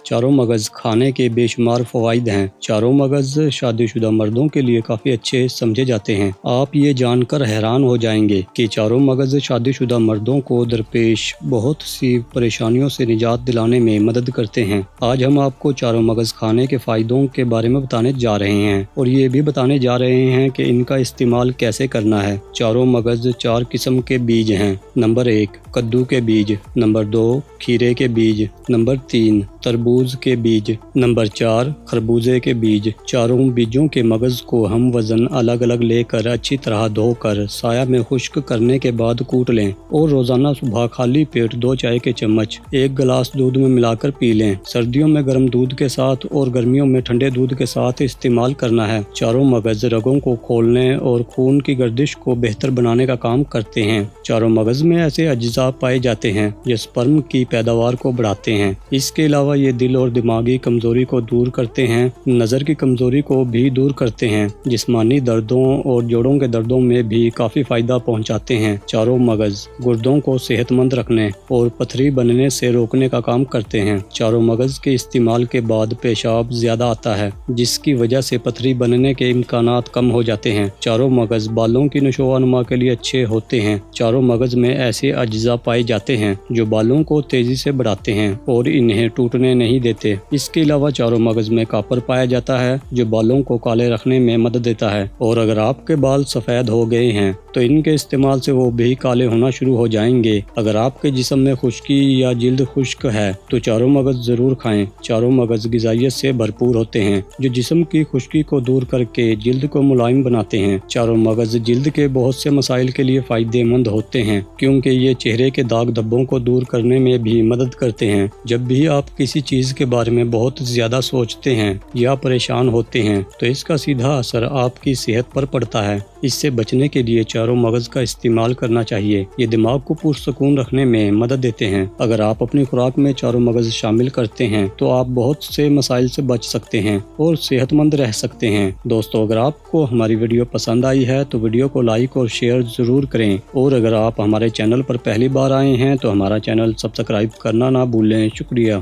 चारों मगज़ खाने के बेशुमार फ़वाइद हैं। चारों मगज़ शादीशुदा मर्दों के लिए काफ़ी अच्छे समझे जाते हैं। आप ये जानकर हैरान हो जाएंगे कि चारों मगज़ शादीशुदा मर्दों को दरपेश बहुत सी परेशानियों से निजात दिलाने में मदद करते हैं। आज हम आपको चारों मगज़ खाने के फ़ायदों के बारे में बताने जा रहे हैं और ये भी बताने जा रहे हैं कि इनका इस्तेमाल कैसे करना है। चारों मगज़ 4 किस्म के बीज हैं। नंबर 1 कद्दू के बीज, नंबर 2 खीरे के बीज, नंबर 3 तरबूज के बीज, नंबर 4 खरबूजे के बीज। चारों बीजों के मगज़ को हम वज़न अलग अलग लेकर अच्छी तरह धोकर साया में खुश्क करने के बाद कूट लें और रोज़ाना सुबह खाली पेट 2 चाय के चम्मच 1 गिलास दूध में मिलाकर पी लें। सर्दियों में गर्म दूध के साथ और गर्मियों में ठंडे दूध के साथ इस्तेमाल करना है। चारों मगज़ रगों को खोलने और खून की गर्दिश को बेहतर बनाने का काम करते हैं। चारों मगज़ में ऐसे अज्जा पाए जाते हैं जो स्पर्म की पैदावार को बढ़ाते हैं। इसके अलावा ये दिल और दिमागी कमजोरी को दूर करते हैं, नज़र की कमजोरी को भी दूर करते हैं, जिस्मानी दर्दों और जोड़ों के दर्दों में भी काफ़ी फ़ायदा पहुंचाते हैं। चारों मगज़ गुर्दों को सेहतमंद रखने और पथरी बनने से रोकने का काम करते हैं। चारों मगज़ के इस्तेमाल के बाद पेशाब ज़्यादा आता है, जिसकी वजह से पथरी बनने के इम्कानात कम हो जाते हैं। चारों मगज़ बालों की नशोनुमा के लिए अच्छे होते हैं। चारों मगज़ में ऐसे अज्जा पाए जाते हैं जो बालों को तेज़ी से बढ़ाते हैं और इन्हें टूटने नहीं देते। इसके अलावा चारों मगज़ में कॉपर पाया जाता है जो बालों को काले रखने में मदद देता है। और अगर आपके बाल सफ़ेद हो गए हैं तो इनके इस्तेमाल से वो भी काले होना शुरू हो जाएंगे। अगर आपके जिस्म में खुश्की या जिल्द खुश्क है तो चारों मगज़ ज़रूर खाएं। चारों मगज़ ग़िज़ाइयत से भरपूर होते हैं जो जिस्म की खुश्की को दूर करके जिल्द को मुलायम बनाते हैं। चारों मगज़ जिल्द के बहुत से मसाइल के लिए फ़ायदेमंद होते हैं क्योंकि ये चेहरे के दाग धब्बों को दूर करने में भी मदद करते हैं। जब भी आप किसी चीज़ के बारे में बहुत ज़्यादा सोचते हैं या परेशान होते हैं तो इसका सीधा असर आपकी सेहत पर पड़ता है। इससे बचने के लिए चारों मगज़ का इस्तेमाल करना चाहिए। ये दिमाग को पुरसुकून रखने में मदद देते हैं। अगर आप अपनी खुराक में चारों मगज़ शामिल करते हैं तो आप बहुत से मसाइल से बच सकते हैं और सेहतमंद रह सकते हैं। दोस्तों, अगर आपको हमारी वीडियो पसंद आई है तो वीडियो को लाइक और शेयर ज़रूर करें और अगर आप हमारे चैनल पर पहली बार आए हैं तो हमारा चैनल सब्सक्राइब करना ना भूलें। शुक्रिया।